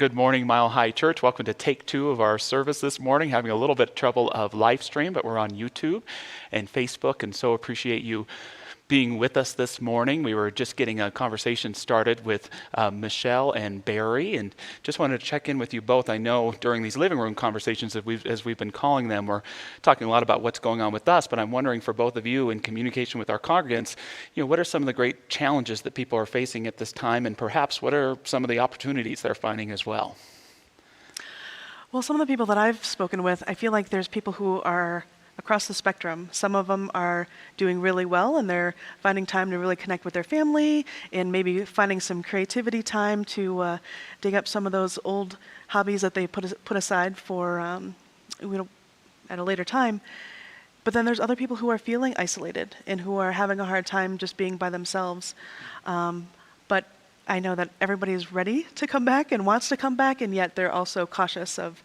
Good morning, Mile High Church. Welcome to take two of our service this morning. Having a little bit of trouble of live stream, but we're on YouTube and Facebook, and so appreciate you being with us this morning. We were just getting a conversation started with Michelle and Barry, and just wanted to check in with you both. I know during these living room conversations, as we've been calling them, we're talking a lot about what's going on with us, but I'm wondering for both of you in communication with our congregants, what are some of the great challenges that people are facing at this time, and perhaps what are some of the opportunities they're finding as well? Well, some of the people that I've spoken with, I feel like there's people who are across the spectrum. Some of them are doing really well and they're finding time to really connect with their family and maybe finding some creativity time to dig up some of those old hobbies that they put aside for at a later time. But then there's other people who are feeling isolated and who are having a hard time just being by themselves. But I know that everybody is ready to come back and wants to come back, and yet they're also cautious of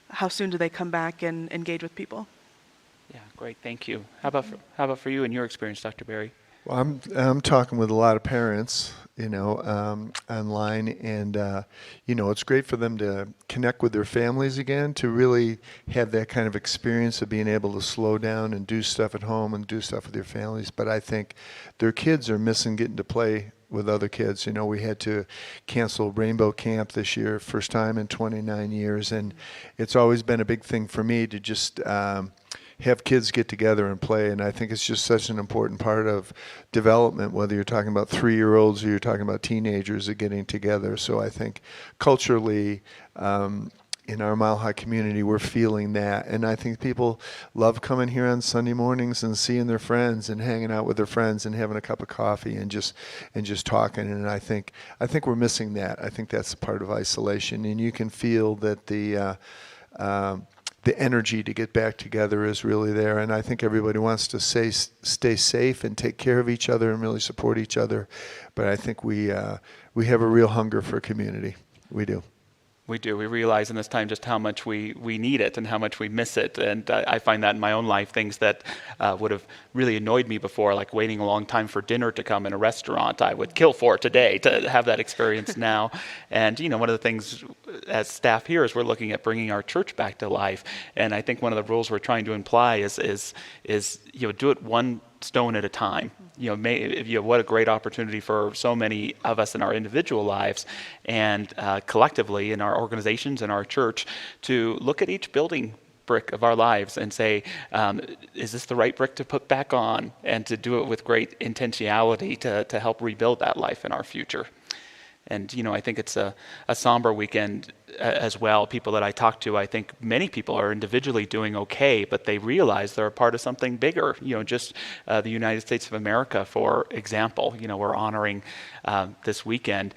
how soon do they come back and engage with people. Yeah, great, thank you. How about for you and your experience, Dr. Barry? Well, I'm talking with a lot of parents, online, and it's great for them to connect with their families again, to really have that kind of experience of being able to slow down and do stuff at home and do stuff with their families. But I think their kids are missing getting to play with other kids. We had to cancel Rainbow Camp this year, first time in 29 years, and it's always been a big thing for me to just have kids get together and play, and I think it's just such an important part of development, whether you're talking about 3-year-olds or you're talking about teenagers are getting together. So I think culturally, in our Mile High community, we're feeling that, and I think people love coming here on Sunday mornings and seeing their friends and hanging out with their friends and having a cup of coffee and just talking. And I think we're missing that. I think that's part of isolation, and you can feel that the energy to get back together is really there, and I think everybody wants to stay safe and take care of each other and really support each other. But I think we have a real hunger for community. We do. We do. We realize in this time just how much we need it and how much we miss it. And I find that in my own life, things that would have really annoyed me before, like waiting a long time for dinner to come in a restaurant, I would kill for today to have that experience now. And, one of the things as staff here is we're looking at bringing our church back to life. And I think one of the rules we're trying to imply is do it one stone at a time. What a great opportunity for so many of us in our individual lives and collectively in our organizations and our church to look at each building brick of our lives and say, is this the right brick to put back on? And to do it with great intentionality to help rebuild that life in our future. And, I think it's a somber weekend as well. People that I talk to, I think many people are individually doing okay, but they realize they're a part of something bigger. Just the United States of America, for example, we're honoring this weekend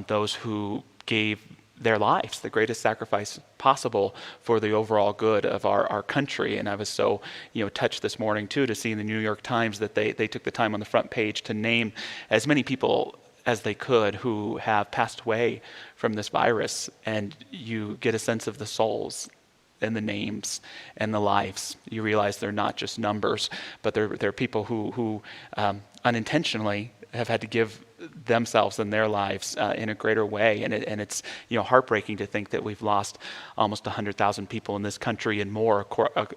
those who gave their lives, the greatest sacrifice possible for the overall good of our country. And I was so touched this morning too to see in the New York Times that they took the time on the front page to name as many people as they could who have passed away from this virus, and you get a sense of the souls and the names and the lives. You realize they're not just numbers, but they're people who unintentionally have had to give themselves and their lives in a greater way, and it's heartbreaking to think that we've lost almost 100,000 people in this country and more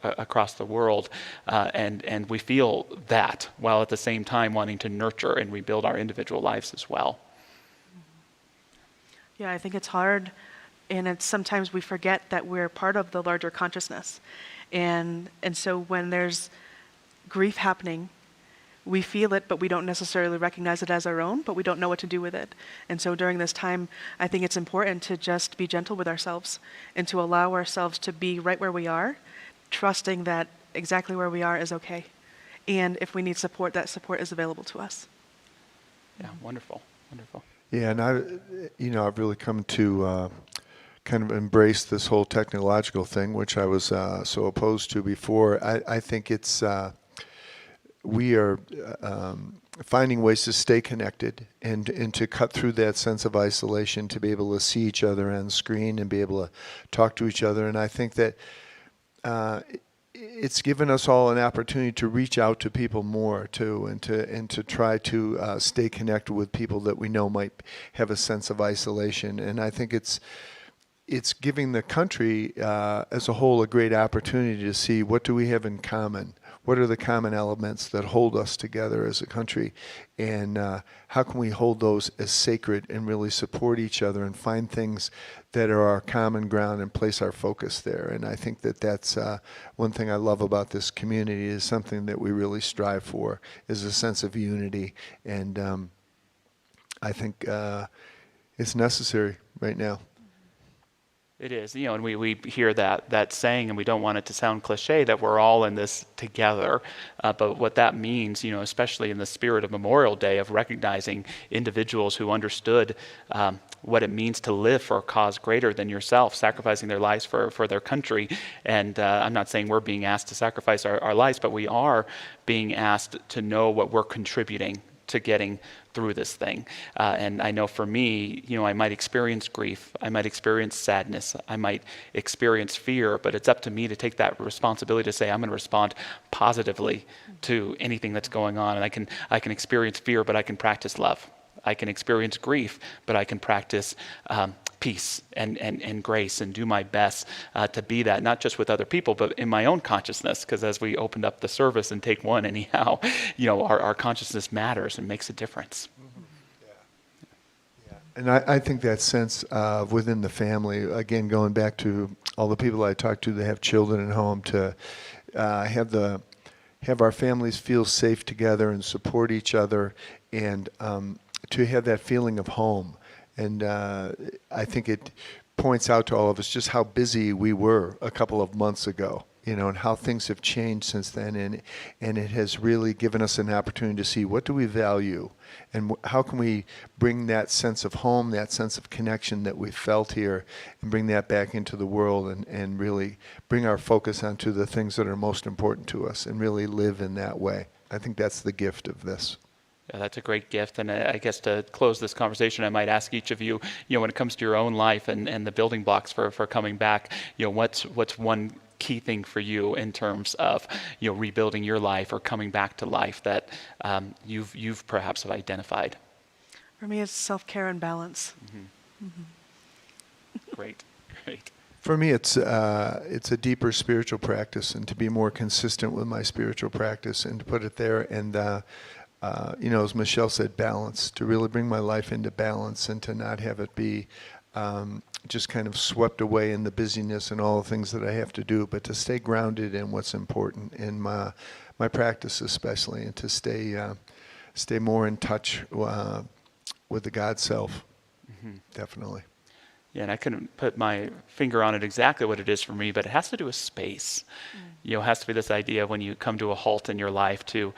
across the world, and we feel that while at the same time wanting to nurture and rebuild our individual lives as well. Yeah, I think it's hard, and it's sometimes we forget that we're part of the larger consciousness, and so when there's grief happening, we feel it, but we don't necessarily recognize it as our own, but we don't know what to do with it. And so during this time, I think it's important to just be gentle with ourselves and to allow ourselves to be right where we are, trusting that exactly where we are is okay. And if we need support, that support is available to us. Yeah, wonderful, wonderful. Yeah, and I've really come to kind of embrace this whole technological thing, which I was so opposed to before. I think it's we are finding ways to stay connected and to cut through that sense of isolation, to be able to see each other on screen and be able to talk to each other. And I think that it's given us all an opportunity to reach out to people more too, and to try to stay connected with people that we know might have a sense of isolation. And I think it's it's giving the country as a whole a great opportunity to see what do we have in common. What are the common elements that hold us together as a country, and how can we hold those as sacred and really support each other and find things that are our common ground and place our focus there. And I think that that's one thing I love about this community, is something that we really strive for, is a sense of unity. And I think it's necessary right now. It is, and we hear that saying, and we don't want it to sound cliche, that we're all in this together. But what that means, especially in the spirit of Memorial Day, of recognizing individuals who understood what it means to live for a cause greater than yourself, sacrificing their lives for their country. And I'm not saying we're being asked to sacrifice our lives, but we are being asked to know what we're contributing to getting through this thing. And I know for me, I might experience grief, I might experience sadness, I might experience fear, but it's up to me to take that responsibility to say, I'm going to respond positively to anything that's going on. And I can experience fear, but I can practice love. I can experience grief, but I can practice peace and grace, and do my best to be that, not just with other people, but in my own consciousness. Because as we opened up the service in take one, anyhow, our consciousness matters and makes a difference. And I think that sense of within the family, again, going back to all the people I talk to that have children at home, to have our families feel safe together and support each other, and to have that feeling of home. And I think it points out to all of us just how busy we were a couple of months ago, and how things have changed since then. And it has really given us an opportunity to see, what do we value, and how can we bring that sense of home, that sense of connection that we felt here, and bring that back into the world, and really bring our focus onto the things that are most important to us, and really live in that way. I think that's the gift of this. Yeah, that's a great gift. And I guess to close this conversation, I might ask each of you, when it comes to your own life and the building blocks for coming back, what's one key thing for you in terms of, rebuilding your life or coming back to life that you've perhaps have identified? For me, it's self-care and balance. Mm-hmm. Mm-hmm. Great. For me, it's a deeper spiritual practice, and to be more consistent with my spiritual practice, and to put it there. And as Michelle said, balance, to really bring my life into balance, and to not have it be just kind of swept away in the busyness and all the things that I have to do, but to stay grounded in what's important in my practice especially, and to stay more in touch with the God self. Mm-hmm. Definitely. Yeah, and I couldn't put my finger on it exactly what it is for me, but it has to do with space. It has to be this idea when you come to a halt in your life to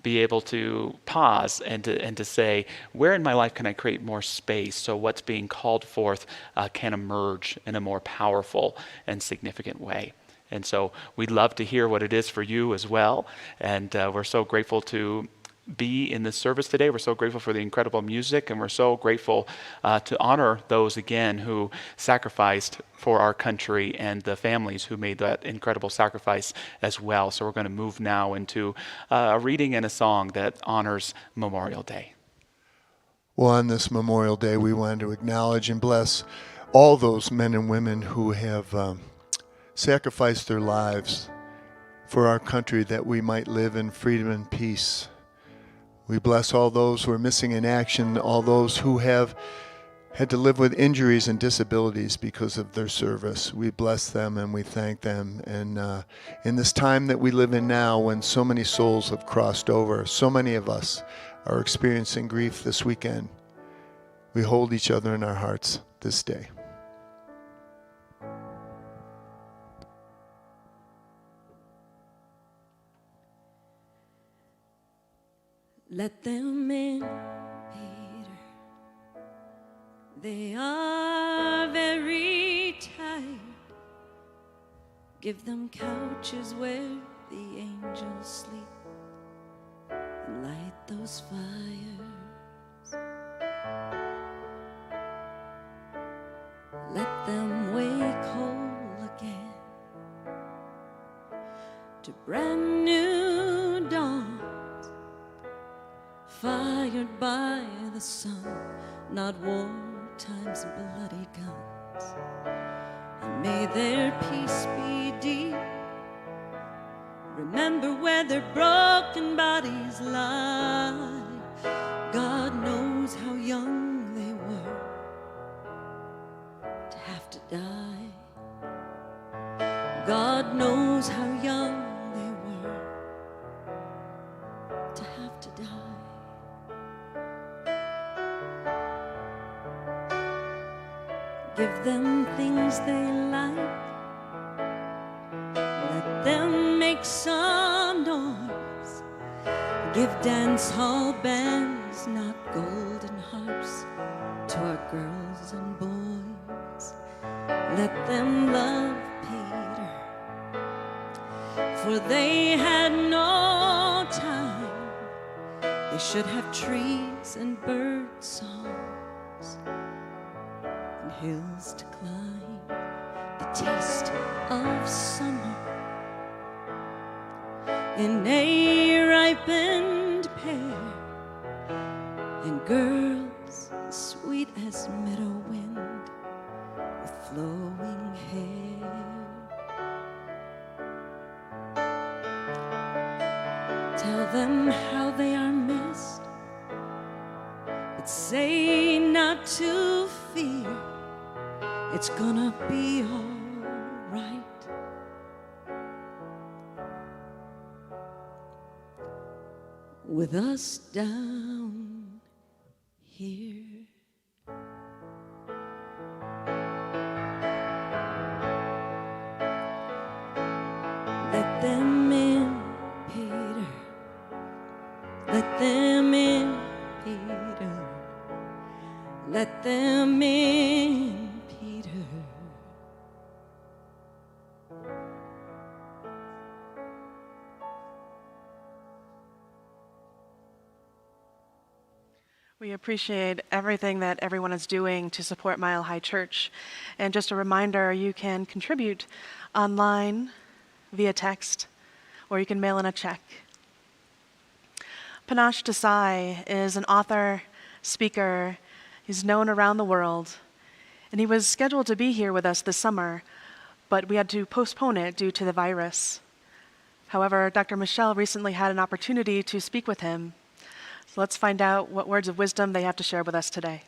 be able to pause and to say, where in my life can I create more space so what's being called forth can emerge in a more powerful and significant way. And so we'd love to hear what it is for you as well. And we're so grateful to be in this service today. We're so grateful for the incredible music, and we're so grateful to honor those again who sacrificed for our country, and the families who made that incredible sacrifice as well. So we're going to move now into a reading and a song that honors Memorial Day. Well, on this Memorial Day, we wanted to acknowledge and bless all those men and women who have sacrificed their lives for our country, that we might live in freedom and peace. We bless all those who are missing in action, all those who have had to live with injuries and disabilities because of their service. We bless them and we thank them. And in this time that we live in now, when so many souls have crossed over, so many of us are experiencing grief this weekend, we hold each other in our hearts this day. Let them in, Peter. They are very tired. Give them couches where the angels sleep, and light those fires. Let them wake whole again to brand new dawn. Fired by the sun, not wartime's bloody gun. and may their peace be deep. Remember where their broken bodies lie. God knows how young they were to have to die. God knows how young they were to have to die. Give them things they like. Let them make some noise. Give dance hall bands, not golden harps, to our girls and boys. Let them love Peter, for they had no time. They should have trees and bird songs and hills to climb, the taste of summer in a ripened pear, and girls sweet as meadow wind with flowing hair. Tell them how they are missed, but say not to fear. It's gonna be all right. With us down here. Let them in, Peter. Let them in, Peter. Let them in, Peter. We appreciate everything that everyone is doing to support Mile High Church. And just a reminder, you can contribute online, via text, or you can mail in a check. Panache Desai is an author, speaker. He's known around the world. And he was scheduled to be here with us this summer, but we had to postpone it due to the virus. However, Dr. Michelle recently had an opportunity to speak with him. So let's find out what words of wisdom they have to share with us today.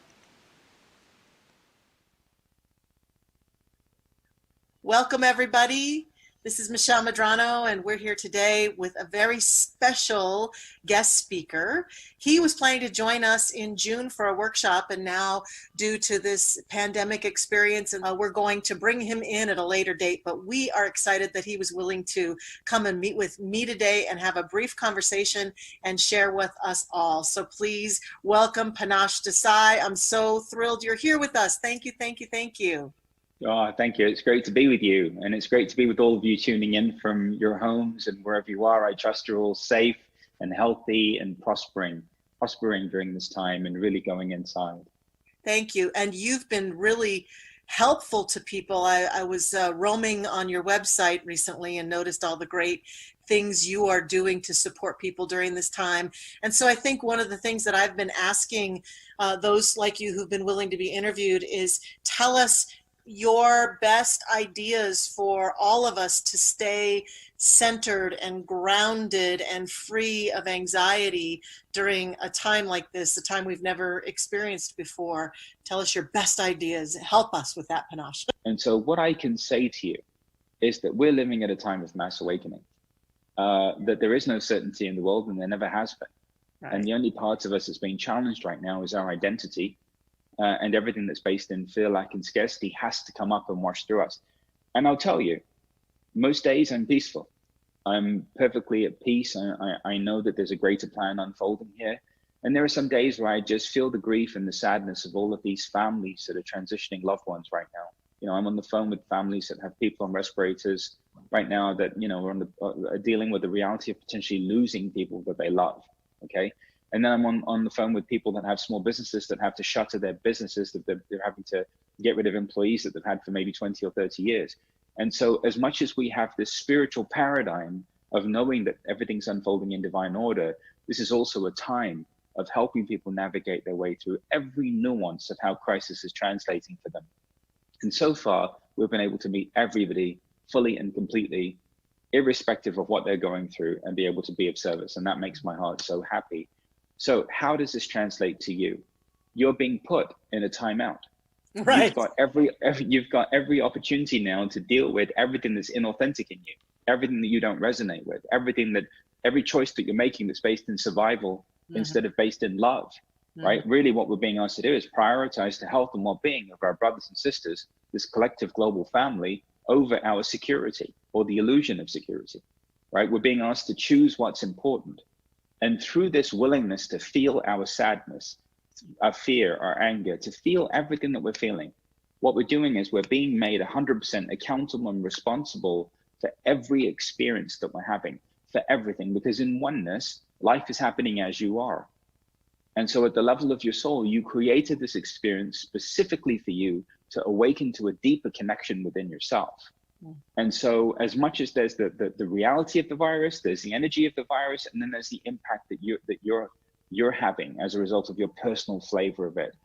Welcome, everybody. This is Michelle Medrano, and we're here today with a very special guest speaker. He was planning to join us in June for a workshop, and now, due to this pandemic experience, we're going to bring him in at a later date. But we are excited that he was willing to come and meet with me today and have a brief conversation and share with us all. So please welcome Panache Desai. I'm so thrilled you're here with us. Thank you, thank you, thank you. Oh, thank you. It's great to be with you. And it's great to be with all of you tuning in from your homes and wherever you are. I trust you're all safe and healthy and prospering during this time and really going inside. Thank you. And you've been really helpful to people. I was roaming on your website recently and noticed all the great things you are doing to support people during this time. And so I think one of the things that I've been asking those like you who've been willing to be interviewed is tell us your best ideas for all of us to stay centered and grounded and free of anxiety during a time like this, a time we've never experienced before. Tell us your best ideas. Help us with that, Panache. And so what I can say to you is that we're living at a time of mass awakening, that there is no certainty in the world and there never has been. Right. And the only part of us that's being challenged right now is our identity. And everything that's based in fear, lack, and scarcity has to come up and wash through us. And I'll tell you, most days I'm peaceful. I'm perfectly at peace. I know that there's a greater plan unfolding here. And there are some days where I just feel the grief and the sadness of all of these families that are transitioning loved ones right now. You know, I'm on the phone with families that have people on respirators right now that, you know, are dealing with the reality of potentially losing people that they love, okay? And then I'm on the phone with people that have small businesses that have to shutter their businesses, that they're having to get rid of employees that they've had for maybe 20 or 30 years. And so as much as we have this spiritual paradigm of knowing that everything's unfolding in divine order, this is also a time of helping people navigate their way through every nuance of how crisis is translating for them. And so far, we've been able to meet everybody fully and completely, irrespective of what they're going through, and be able to be of service. And that makes my heart so happy. So how does this translate to you? You're being put in a timeout. Right. You've got every opportunity now to deal with everything that's inauthentic in you, everything that you don't resonate with, every choice that you're making that's based in survival instead of based in love, right? Really what we're being asked to do is prioritize the health and well-being of our brothers and sisters, this collective global family, over our security or the illusion of security, right? We're being asked to choose what's important. And through this willingness to feel our sadness, our fear, our anger, to feel everything that we're feeling, what we're doing is we're being made 100% accountable and responsible for every experience that we're having, for everything, because in oneness, life is happening as you are. And so at the level of your soul, you created this experience specifically for you to awaken to a deeper connection within yourself. And so as much as there's the reality of the virus, there's the energy of the virus, and then there's the impact that you're having as a result of your personal flavor of it.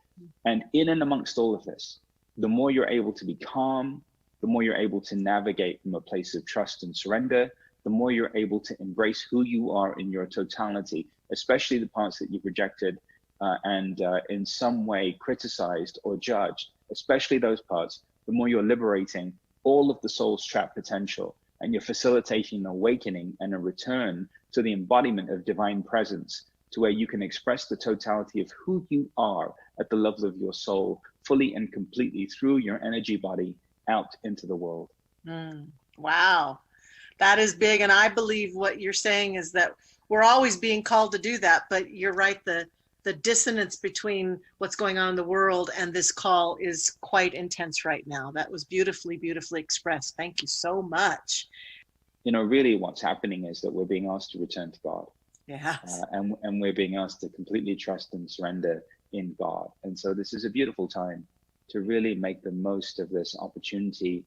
And in and amongst all of this, the more you're able to be calm, the more you're able to navigate from a place of trust and surrender, the more you're able to embrace who you are in your totality, especially the parts that you've rejected and in some way criticized or judged, especially those parts, the more you're liberating all of the soul's trapped potential, and you're facilitating an awakening and a return to the embodiment of divine presence, to where you can express the totality of who you are at the level of your soul, fully and completely through your energy body out into the world. Wow. That is big. And I believe what you're saying is that we're always being called to do that. But you're right, the dissonance between what's going on in the world and this call is quite intense right now. That was beautifully, beautifully expressed. Thank you so much. You know, really what's happening is that we're being asked to return to God. Yes. And we're being asked to completely trust and surrender in God. And so this is a beautiful time to really make the most of this opportunity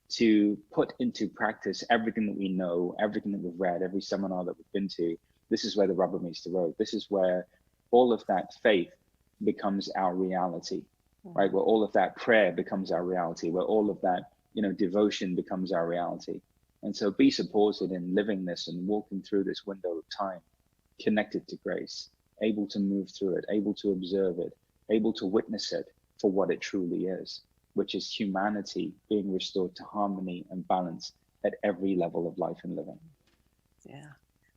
to put into practice everything that we know, everything that we've read, every seminar that we've been to. This is where the rubber meets the road. This is where all of that faith becomes our reality, right? Where all of that prayer becomes our reality, where all of that, devotion becomes our reality. And so be supported in living this and walking through this window of time, connected to grace, able to move through it, able to observe it, able to witness it for what it truly is, which is humanity being restored to harmony and balance at every level of life and living. Yeah.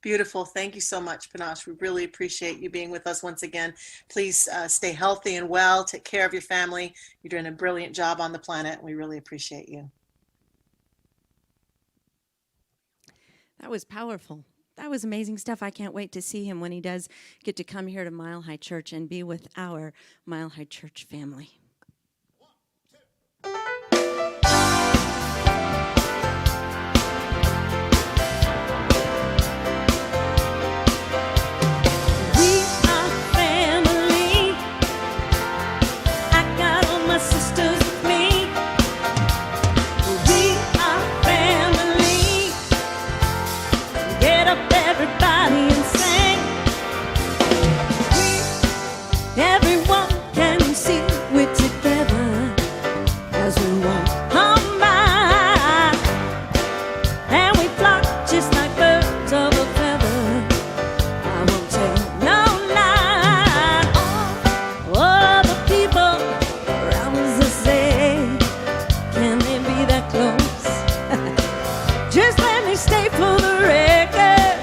Beautiful. Thank you so much, Panache. We really appreciate you being with us once again. Please stay healthy and well. Take care of your family. You're doing a brilliant job on the planet, and we really appreciate you. That was powerful. That was amazing stuff. I can't wait to see him when he does get to come here to Mile High Church and be with our Mile High Church family. Everyone can see we're together as we walk on by, and we flock just like birds of a feather. I won't tell no lie. All the people around us say, can they be that close? Just let me stay for the record.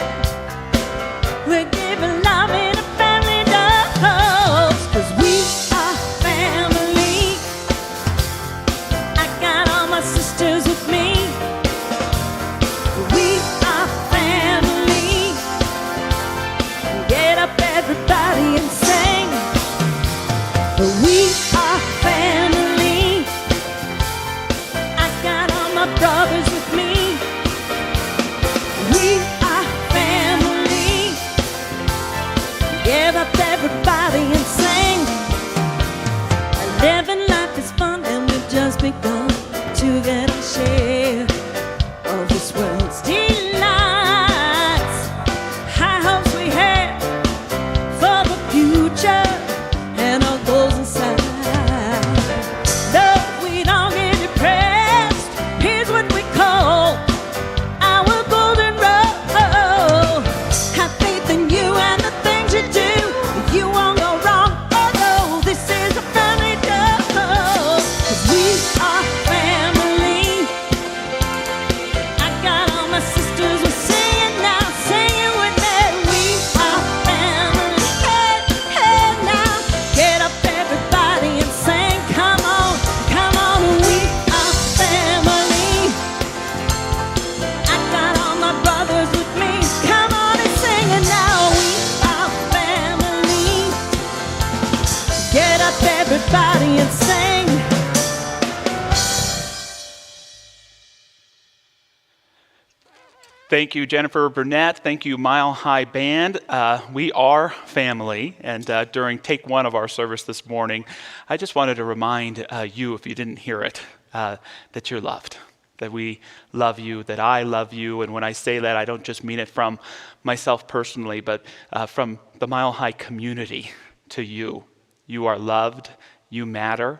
We're giving love in a family dose, 'cause we are family. I got all my sisters with me. We are family. Get up everybody and sing. We are family. I got all my brothers with me. We are family. Get up everybody and sing. Living life is fun and we've just begun to get a share of this world's delights. High hopes we have for the future and our goals inside. No, we don't give Thank you, Jennifer Burnett. Thank you, Mile High Band. We are family, and during take one of our service this morning, I just wanted to remind you, if you didn't hear it, that you're loved, that we love you, that I love you, and when I say that, I don't just mean it from myself personally, but from the Mile High community to you. You are loved, you matter,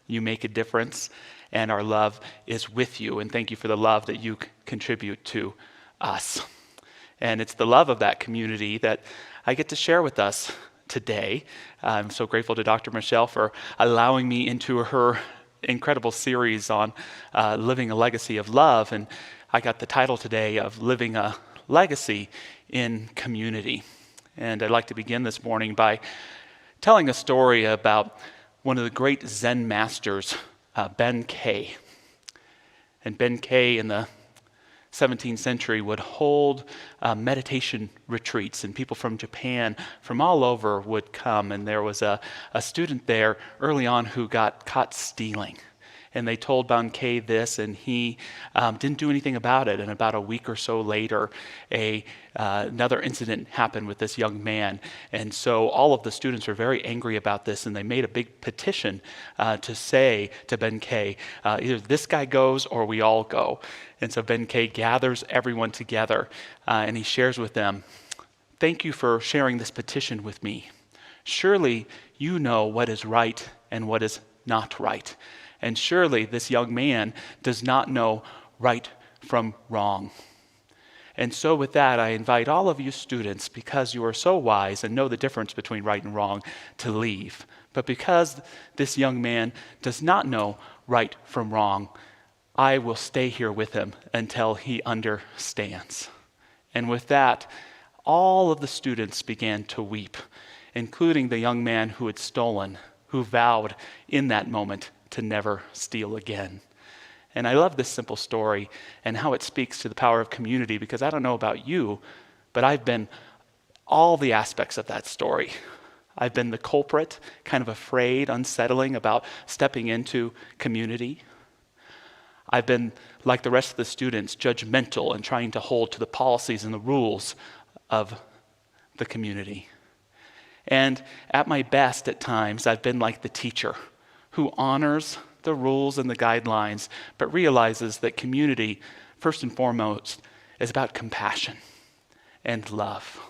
you make a difference, and our love is with you, and thank you for the love that you contribute to us. And it's the love of that community that I get to share with us today. I'm so grateful to Dr. Michelle for allowing me into her incredible series on living a legacy of love. And I got the title today of Living a Legacy in Community. And I'd like to begin this morning by telling a story about one of the great Zen masters, Ben K. And Ben K in the 17th century would hold meditation retreats, and people from Japan, from all over, would come. And there was a student there early on who got caught stealing. And they told Bankei this, and he didn't do anything about it. And about a week or so later, another incident happened with this young man. And so all of the students were very angry about this, and they made a big petition to say to Bankei, either this guy goes or we all go. And so Bankei gathers everyone together, and he shares with them, "Thank you for sharing this petition with me. Surely you know what is right and what is not right. And surely this young man does not know right from wrong. And so with that, I invite all of you students, because you are so wise and know the difference between right and wrong, to leave. But because this young man does not know right from wrong, I will stay here with him until he understands." And with that, all of the students began to weep, including the young man who had stolen, who vowed in that moment to never steal again. And I love this simple story and how it speaks to the power of community, because I don't know about you, but I've been all the aspects of that story. I've been the culprit, kind of afraid, unsettling about stepping into community. I've been, like the rest of the students, judgmental and trying to hold to the policies and the rules of the community. And at my best at times, I've been like the teacher who honors the rules and the guidelines, but realizes that community, first and foremost, is about compassion and love.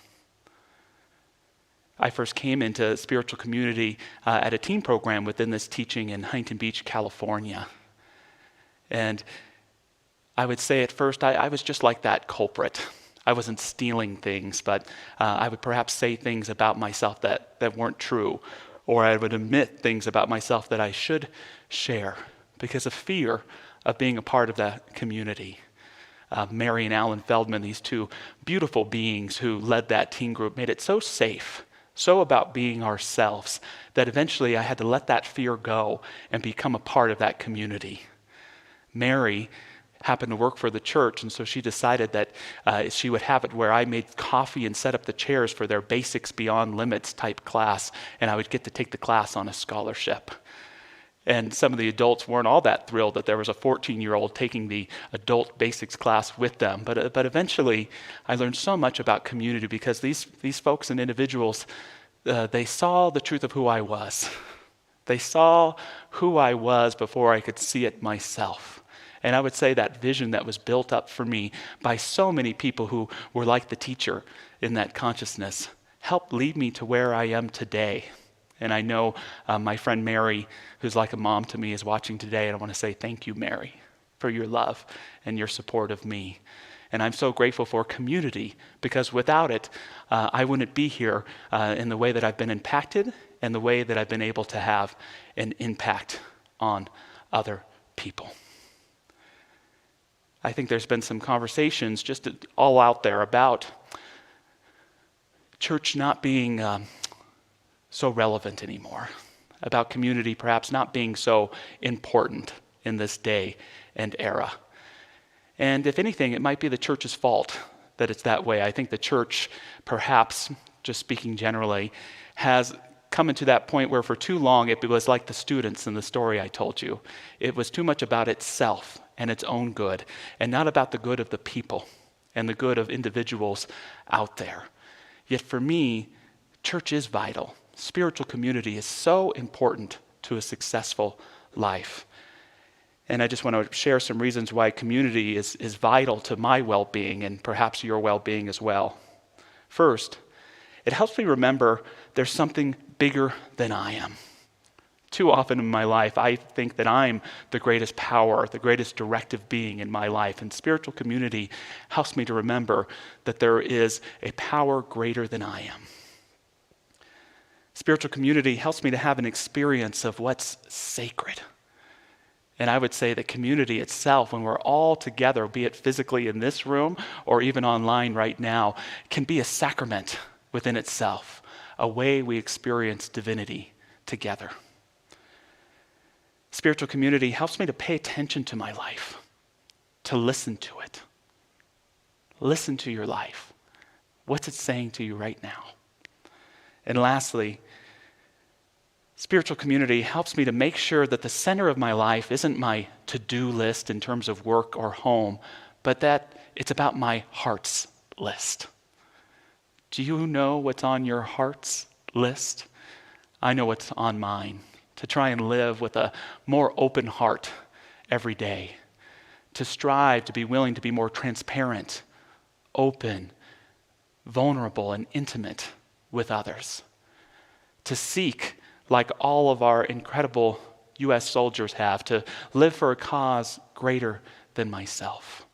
I first came into spiritual community at a teen program within this teaching in Huntington Beach, California. And I would say at first, I was just like that culprit. I wasn't stealing things, but I would perhaps say things about myself that weren't true, or I would admit things about myself that I should share because of fear of being a part of that community. Mary and Alan Feldman, these two beautiful beings who led that teen group, made it so safe, so about being ourselves, that eventually I had to let that fear go and become a part of that community. Mary happened to work for the church, and so she decided that she would have it where I made coffee and set up the chairs for their Basics Beyond Limits type class, and I would get to take the class on a scholarship. And some of the adults weren't all that thrilled that there was a 14-year-old taking the adult basics class with them. But eventually, I learned so much about community because these folks and individuals, they saw the truth of who I was. They saw who I was before I could see it myself. And I would say that vision that was built up for me by so many people who were like the teacher in that consciousness helped lead me to where I am today. And I know my friend Mary, who's like a mom to me, is watching today, and I want to say thank you, Mary, for your love and your support of me. And I'm so grateful for community, because without it, I wouldn't be here in the way that I've been impacted and the way that I've been able to have an impact on other people. I think there's been some conversations just all out there about church not being so relevant anymore, about community perhaps not being so important in this day and era. And if anything, it might be the church's fault that it's that way. I think the church, perhaps, just speaking generally, has come into that point where for too long it was like the students in the story I told you. It was too much about itself and its own good, and not about the good of the people. and the good of individuals out there. Yet for me, church is vital. Spiritual community is so important to a successful life. And I just want to share some reasons why community is vital to my well-being and perhaps your well-being as well. First, it helps me remember there's something bigger than I am. Too often in my life, I think that I'm the greatest power, the greatest directive being in my life. And spiritual community helps me to remember that there is a power greater than I am. Spiritual community helps me to have an experience of what's sacred. And I would say that community itself, when we're all together, be it physically in this room or even online right now, can be a sacrament within itself, a way we experience divinity together. Spiritual community helps me to pay attention to my life, to listen to it. Listen to your life. What's it saying to you right now? And lastly, spiritual community helps me to make sure that the center of my life isn't my to-do list in terms of work or home, but that it's about my heart's list. Do you know what's on your heart's list? I know what's on mine. To try and live with a more open heart every day. To strive to be willing to be more transparent, open, vulnerable, and intimate with others. To seek, like all of our incredible U.S. soldiers have, to live for a cause greater than myself.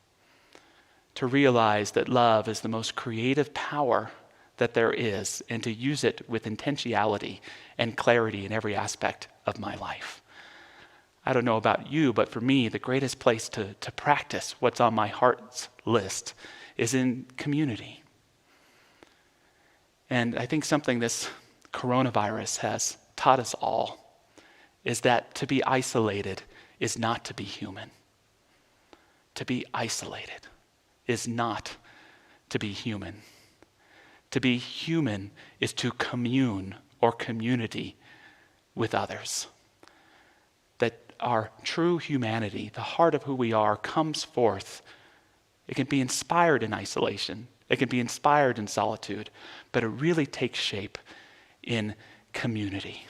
To realize that love is the most creative power that there is, and to use it with intentionality and clarity in every aspect of my life. I don't know about you, but for me, the greatest place to practice what's on my heart's list is in community. And I think something this coronavirus has taught us all is that to be isolated is not to be human. To be isolated is not to be human. To be human is to commune or community with others. That our true humanity, the heart of who we are, comes forth. It can be inspired in isolation. It can be inspired in solitude, but it really takes shape in community.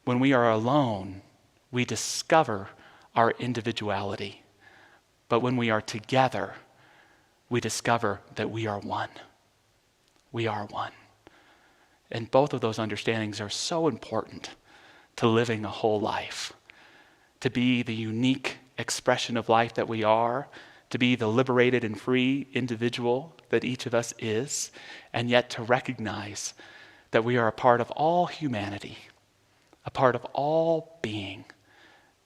When we are alone, we discover our individuality. But when we are together, we discover that we are one. We are one. And both of those understandings are so important to living a whole life. To be the unique expression of life that we are, to be the liberated and free individual that each of us is, and yet to recognize that we are a part of all humanity, a part of all being.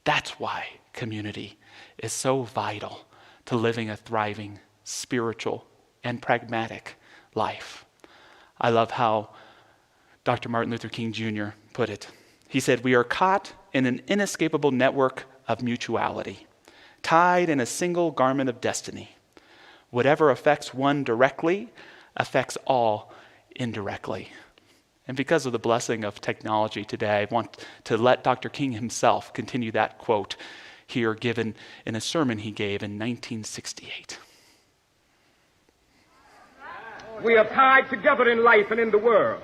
That's why community is so vital to living a thriving, spiritual, and pragmatic life. I love how Dr. Martin Luther King Jr. put it. He said, "We are caught in an inescapable network of mutuality, tied in a single garment of destiny. Whatever affects one directly affects all indirectly." And because of the blessing of technology today, I want to let Dr. King himself continue that quote here, given in a sermon he gave in 1968. We are tied together in life and in the world.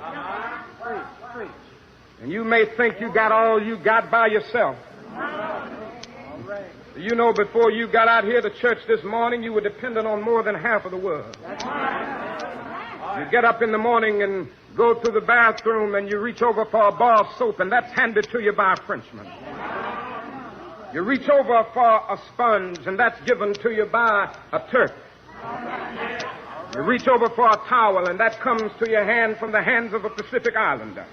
And you may think you got all you got by yourself. You know, before you got out here to church this morning, you were dependent on more than half of the world. You get up in the morning and go to the bathroom and you reach over for a bar of soap, and that's handed to you by a Frenchman. You reach over for a sponge, and that's given to you by a Turk. You reach over for a towel, and that comes to your hand from the hands of a Pacific Islander.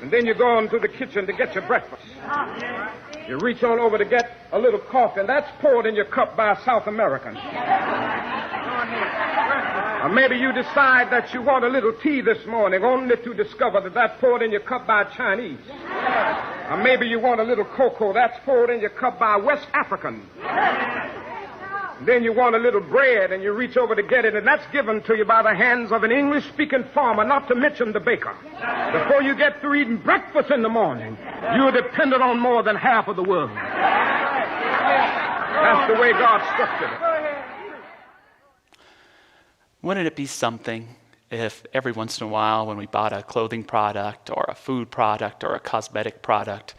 And then you go into the kitchen to get your breakfast. You reach on over to get a little coffee, and that's poured in your cup by a South American. Or maybe you decide that you want a little tea this morning, only to discover that that's poured in your cup by a Chinese. Or maybe you want a little cocoa, that's poured in your cup by a West African. Then you want a little bread, and you reach over to get it, and that's given to you by the hands of an English-speaking farmer, not to mention the baker. Before you get through eating breakfast in the morning, you're dependent on more than half of the world. That's the way God structured it. Wouldn't it be something if every once in a while when we bought a clothing product or a food product or a cosmetic product,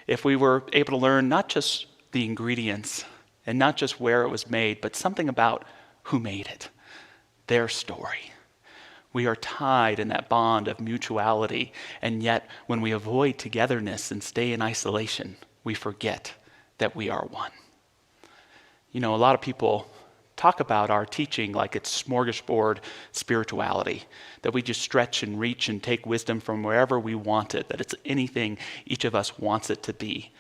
if we were able to learn not just the ingredients and not just where it was made, but something about who made it, their story. We are tied in that bond of mutuality, and yet when we avoid togetherness and stay in isolation, we forget that we are one. You know, a lot of people talk about our teaching like it's smorgasbord spirituality, that we just stretch and reach and take wisdom from wherever we want it, that it's anything each of us wants it to be.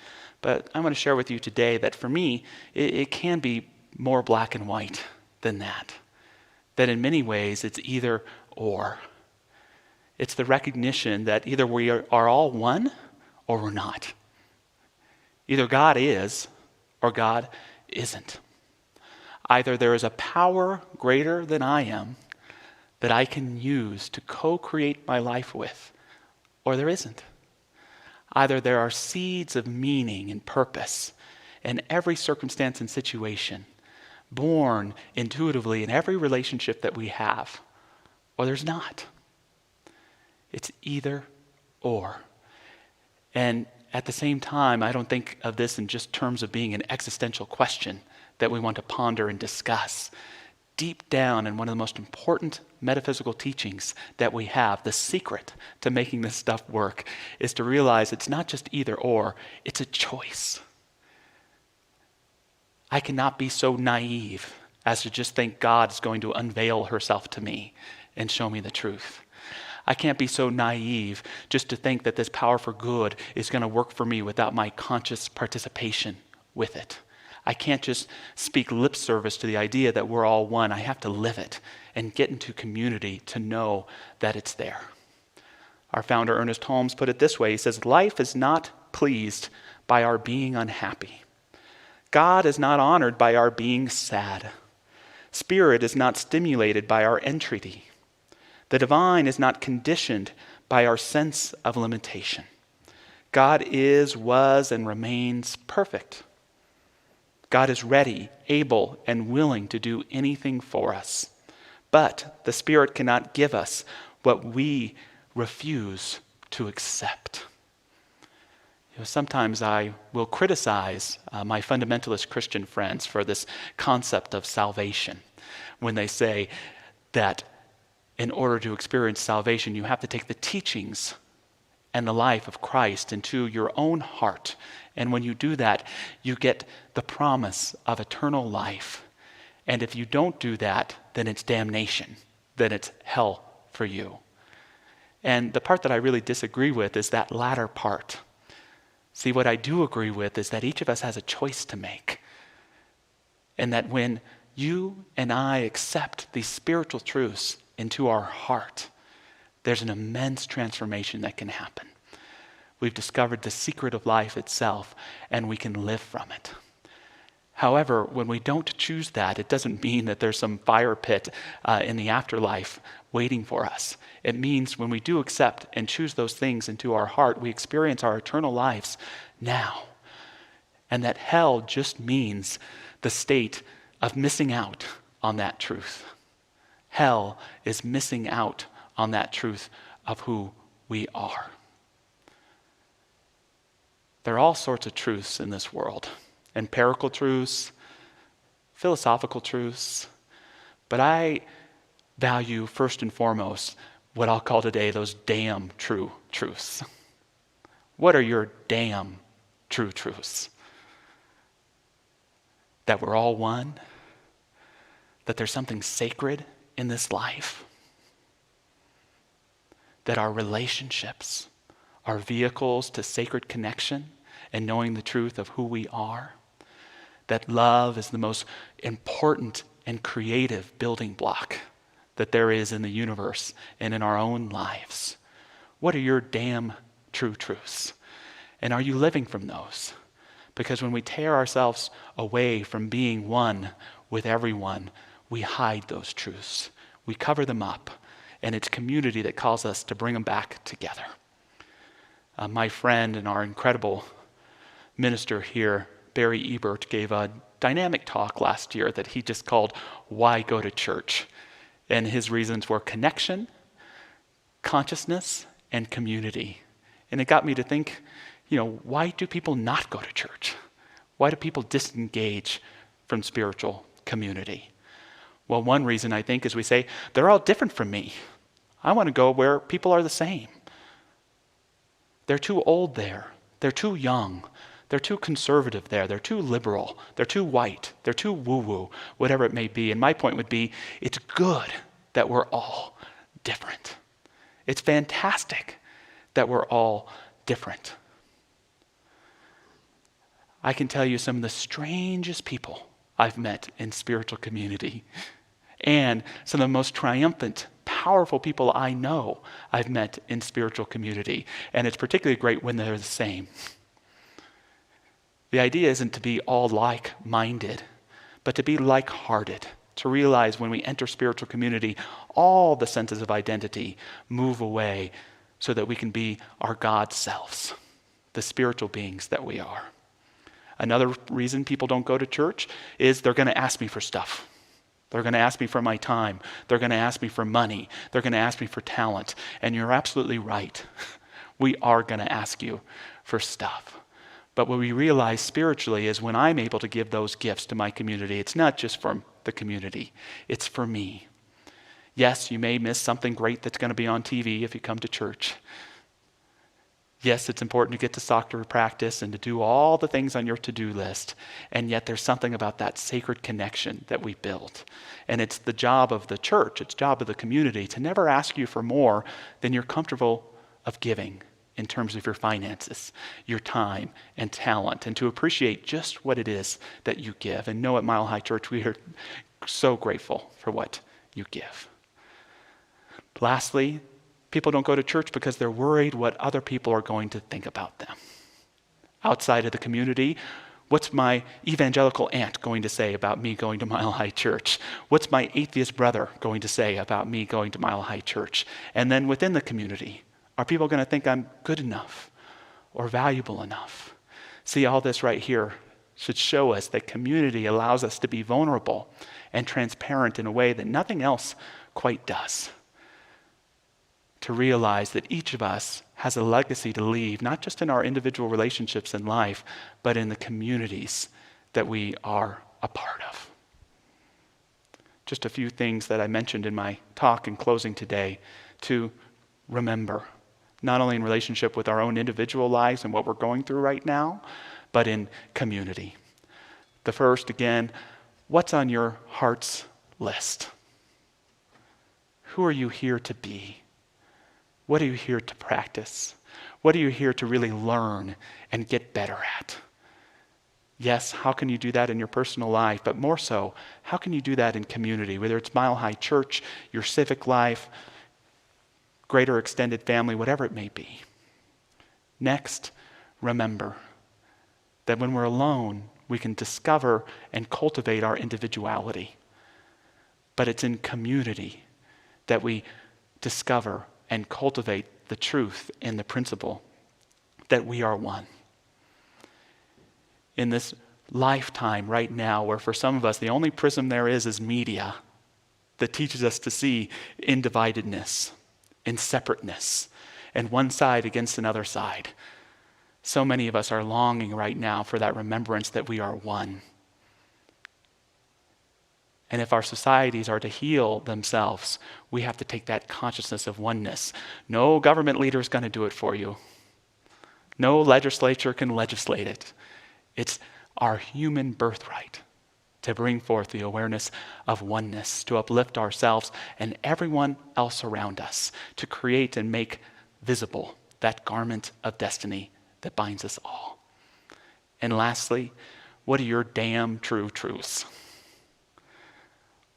But I want to share with you today that for me, it can be more black and white than that. That in many ways, it's either or. It's the recognition that either we are all one or we're not. Either God is or God isn't. Either there is a power greater than I am that I can use to co-create my life with, or there isn't. Either there are seeds of meaning and purpose in every circumstance and situation, born intuitively in every relationship that we have, or there's not. It's either or. And at the same time, I don't think of this in just terms of being an existential question that we want to ponder and discuss. Deep down in one of the most important metaphysical teachings that we have, the secret to making this stuff work is to realize it's not just either or, it's a choice. I cannot be so naive as to just think God is going to unveil herself to me and show me the truth. I can't be so naive just to think that this power for good is going to work for me without my conscious participation with it. I can't just speak lip service to the idea that we're all one. I have to live it and get into community to know that it's there. Our founder, Ernest Holmes, put it this way. He says, life is not pleased by our being unhappy. God is not honored by our being sad. Spirit is not stimulated by our entreaty. The divine is not conditioned by our sense of limitation. God is, was, and remains perfect. God is ready, able, and willing to do anything for us. But the Spirit cannot give us what we refuse to accept. You know, sometimes I will criticize my fundamentalist Christian friends for this concept of salvation when they say that in order to experience salvation, you have to take the teachings and the life of Christ into your own heart. And when you do that, you get the promise of eternal life. And if you don't do that, then it's damnation, then it's hell for you. And the part that I really disagree with is that latter part. See, what I do agree with is that each of us has a choice to make. And that when you and I accept these spiritual truths into our heart, there's an immense transformation that can happen. We've discovered the secret of life itself, and we can live from it. However, when we don't choose that, it doesn't mean that there's some fire pit in the afterlife waiting for us. It means when we do accept and choose those things into our heart, we experience our eternal lives now. And that hell just means the state of missing out on that truth. Hell is missing out on that truth of who we are. There are all sorts of truths in this world. Empirical truths, philosophical truths. But I value first and foremost what I'll call today those damn true truths. What are your damn true truths? That we're all one? That there's something sacred in this life? That our relationships are vehicles to sacred connection and knowing the truth of who we are? That love is the most important and creative building block that there is in the universe and in our own lives? What are your damn true truths? And are you living from those? Because when we tear ourselves away from being one with everyone, we hide those truths. We cover them up. And it's community that calls us to bring them back together. My friend and our incredible minister here, Barry Ebert, gave a dynamic talk last year that he just called Why Go to Church? And his reasons were connection, consciousness, and community. And it got me to think, why do people not go to church? Why do people disengage from spiritual community? Well, one reason I think is we say, they're all different from me. I want to go where people are the same. They're too old there. They're too young. They're too conservative there. They're too liberal. They're too white. They're too woo-woo, whatever it may be. And my point would be, it's good that we're all different. It's fantastic that we're all different. I can tell you some of the strangest people I've met in spiritual community, and some of the most triumphant, powerful people I know I've met in spiritual community. And it's particularly great when they're the same. The idea isn't to be all like-minded, but to be like-hearted, to realize when we enter spiritual community, all the senses of identity move away so that we can be our God selves, the spiritual beings that we are. Another reason people don't go to church is they're going to ask me for stuff. They're going to ask me for my time. They're going to ask me for money. They're going to ask me for talent. And you're absolutely right. We are going to ask you for stuff. But what we realize spiritually is when I'm able to give those gifts to my community, it's not just for the community. It's for me. Yes, you may miss something great that's going to be on TV if you come to church. Yes, it's important to get to soccer practice and to do all the things on your to-do list. And yet there's something about that sacred connection that we build. And it's the job of the church, it's the job of the community to never ask you for more than you're comfortable of giving in terms of your finances, your time and talent, and to appreciate just what it is that you give. And know at Mile High Church, we are so grateful for what you give. Lastly, people don't go to church because they're worried what other people are going to think about them. Outside of the community, what's my evangelical aunt going to say about me going to Mile High Church? What's my atheist brother going to say about me going to Mile High Church? And then within the community, are people going to think I'm good enough or valuable enough? See, all this right here should show us that community allows us to be vulnerable and transparent in a way that nothing else quite does. To realize that each of us has a legacy to leave, not just in our individual relationships in life, but in the communities that we are a part of. Just a few things that I mentioned in my talk in closing today to remember, not only in relationship with our own individual lives and what we're going through right now, but in community. The first, again, what's on your heart's list? Who are you here to be? What are you here to practice? What are you here to really learn and get better at? Yes, how can you do that in your personal life? But more so, how can you do that in community? Whether it's Mile High Church, your civic life, greater extended family, whatever it may be. Next, remember that when we're alone, we can discover and cultivate our individuality. But it's in community that we discover and cultivate the truth and the principle that we are one. In this lifetime right now, where for some of us the only prism there is media that teaches us to see in dividedness, in separateness, and one side against another side. So many of us are longing right now for that remembrance that we are one. And if our societies are to heal themselves, we have to take that consciousness of oneness. No government leader is going to do it for you. No legislature can legislate it. It's our human birthright to bring forth the awareness of oneness, to uplift ourselves and everyone else around us, to create and make visible that garment of destiny that binds us all. And lastly, what are your damn true truths?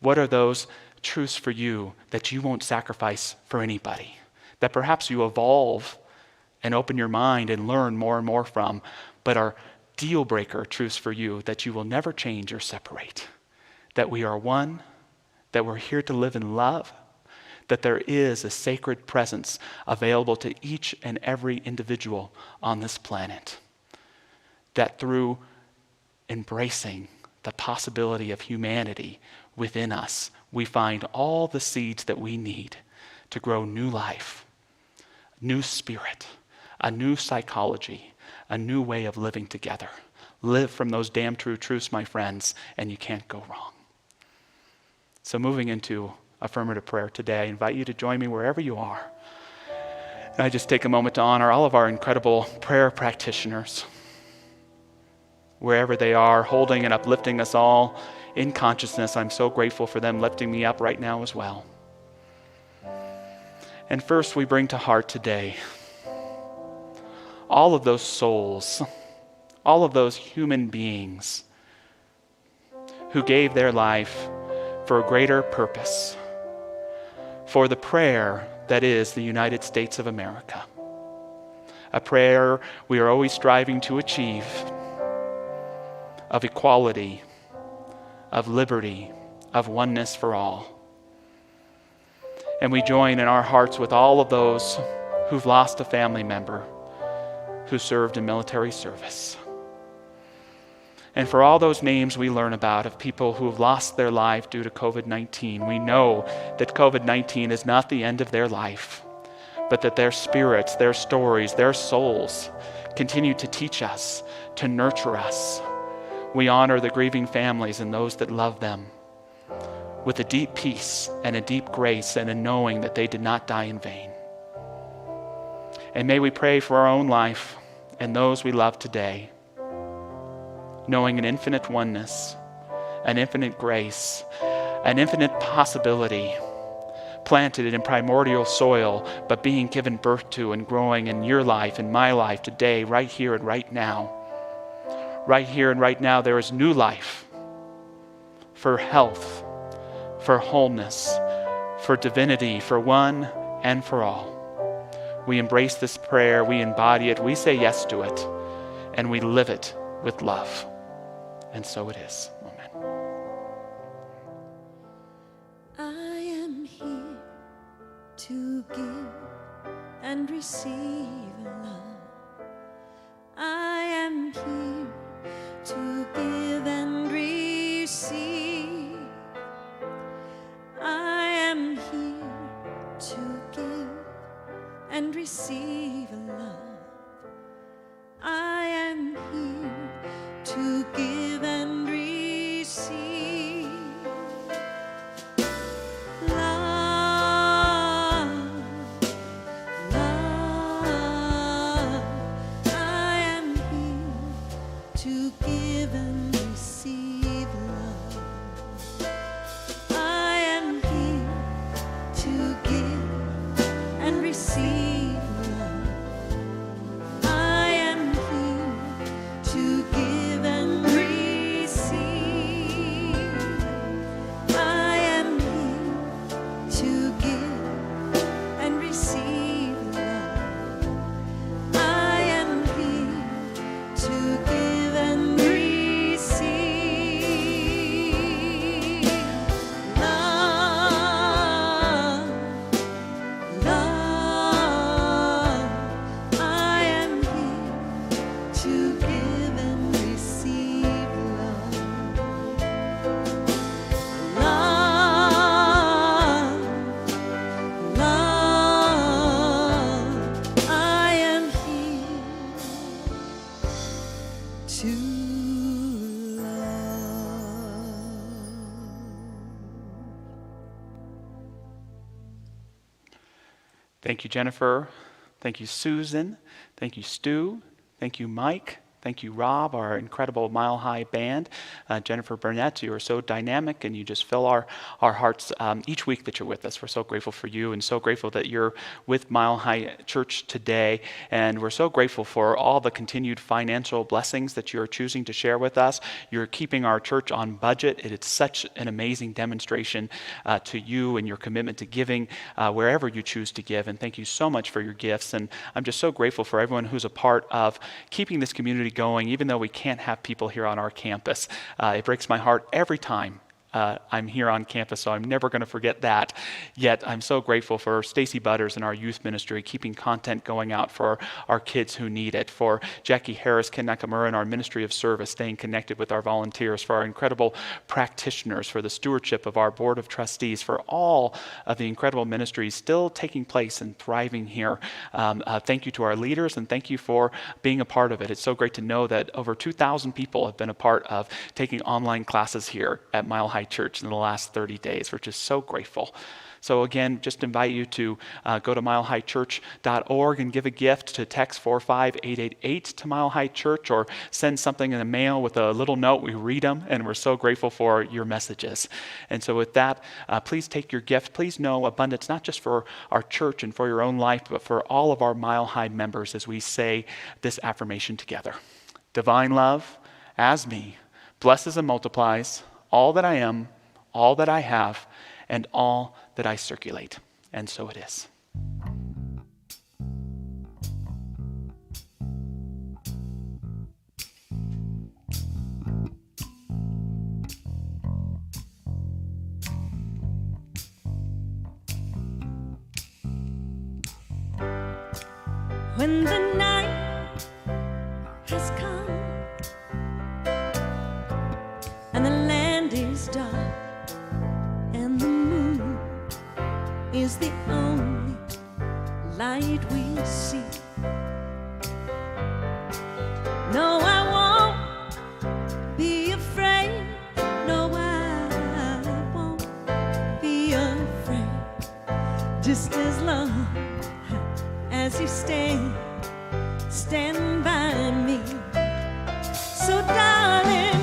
What are those truths for you that you won't sacrifice for anybody? That perhaps you evolve and open your mind and learn more and more from, but are deal breaker truths for you that you will never change or separate. That we are one, that we're here to live in love, that there is a sacred presence available to each and every individual on this planet. That through embracing the possibility of humanity within us, we find all the seeds that we need to grow new life, new spirit, a new psychology, a new way of living together. Live from those damn true truths, my friends, and you can't go wrong. So moving into affirmative prayer today, I invite you to join me wherever you are. And I just take a moment to honor all of our incredible prayer practitioners, wherever they are, holding and uplifting us all in consciousness. I'm so grateful for them lifting me up right now as well. And first, we bring to heart today all of those souls, all of those human beings who gave their life for a greater purpose, for the prayer that is the United States of America. A prayer we are always striving to achieve, of equality, of liberty, of oneness for all. And we join in our hearts with all of those who've lost a family member who served in military service. And for all those names we learn about of people who have lost their life due to COVID-19, we know that COVID-19 is not the end of their life, but that their spirits, their stories, their souls continue to teach us, to nurture us. We honor the grieving families and those that love them with a deep peace and a deep grace and a knowing that they did not die in vain. And may we pray for our own life and those we love today, knowing an infinite oneness, an infinite grace, an infinite possibility planted in primordial soil, but being given birth to and growing in your life and my life today, right here and right now. Right here and right now, there is new life for health, for wholeness, for divinity, for one and for all. We embrace this prayer, we embody it, we say yes to it, and we live it with love. And so it is. Amen. I am here to give and receive love. I am here to give and receive. I am here to give and receive love. I am here to give and receive love, love. I am here to give and receive love. I am here to give and receive love. I am here to give and receive. I am here to give and receive love. I am here to give and receive love, love. I am here to give and receive love, love, love. I am here to Thank you, Jennifer. Thank you, Susan. Thank you, Stu. Thank you, Mike. Thank you, Rob, our incredible Mile High band. Jennifer Burnett, you are so dynamic and you just fill our hearts each week that you're with us. We're so grateful for you and so grateful that you're with Mile High Church today. And we're so grateful for all the continued financial blessings that you're choosing to share with us. You're keeping our church on budget. It is such an amazing demonstration to you and your commitment to giving wherever you choose to give. And thank you so much for your gifts. And I'm just so grateful for everyone who's a part of keeping this community going, even though we can't have people here on our campus. It breaks my heart every time I'm here on campus, so I'm never going to forget that. Yet I'm so grateful for Stacy Butters and our youth ministry, keeping content going out for our kids who need it, for Jackie Harris, Ken Nakamura, and our Ministry of Service, staying connected with our volunteers, for our incredible practitioners, for the stewardship of our Board of Trustees, for all of the incredible ministries still taking place and thriving here. Thank you to our leaders, and thank you for being a part of it. It's so great to know that over 2,000 people have been a part of taking online classes here at Mile High Church in the last 30 days. We're just so grateful. So again, just invite you to go to milehighchurch.org and give a gift, to text 45888 to Mile High Church, or send something in the mail with a little note. We read them, and we're so grateful for your messages. And so with that, please take your gift. Please know abundance, not just for our church and for your own life, but for all of our Mile High members as we say this affirmation together. Divine love, as me, blesses and multiplies all that I am, all that I have, and all that I circulate. And so it is. When the night has come and the land is dark and the moon is the only light we see. No, I won't be afraid. No, I won't be afraid. Just as long as you stand by me. So darling,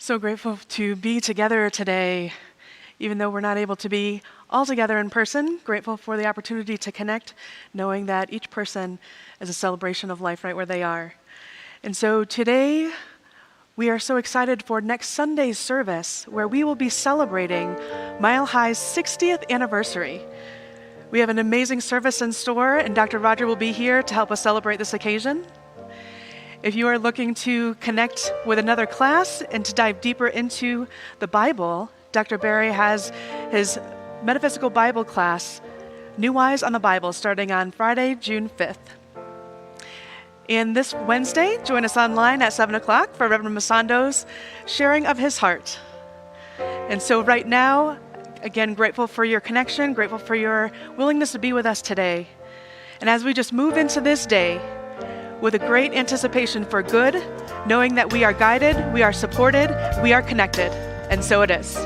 So grateful to be together today, even though we're not able to be all together in person. Grateful for the opportunity to connect, knowing that each person is a celebration of life right where they are. And so today, we are so excited for next Sunday's service, where we will be celebrating Mile High's 60th anniversary. We have an amazing service in store, and Dr. Roger will be here to help us celebrate this occasion. If you are looking to connect with another class and to dive deeper into the Bible, Dr. Barry has his Metaphysical Bible class, New Eyes on the Bible, starting on Friday, June 5th. And this Wednesday, join us online at 7 o'clock for Reverend Masando's sharing of his heart. And so right now, again, grateful for your connection, grateful for your willingness to be with us today. And as we just move into this day, with a great anticipation for good, knowing that we are guided, we are supported, we are connected, and so it is.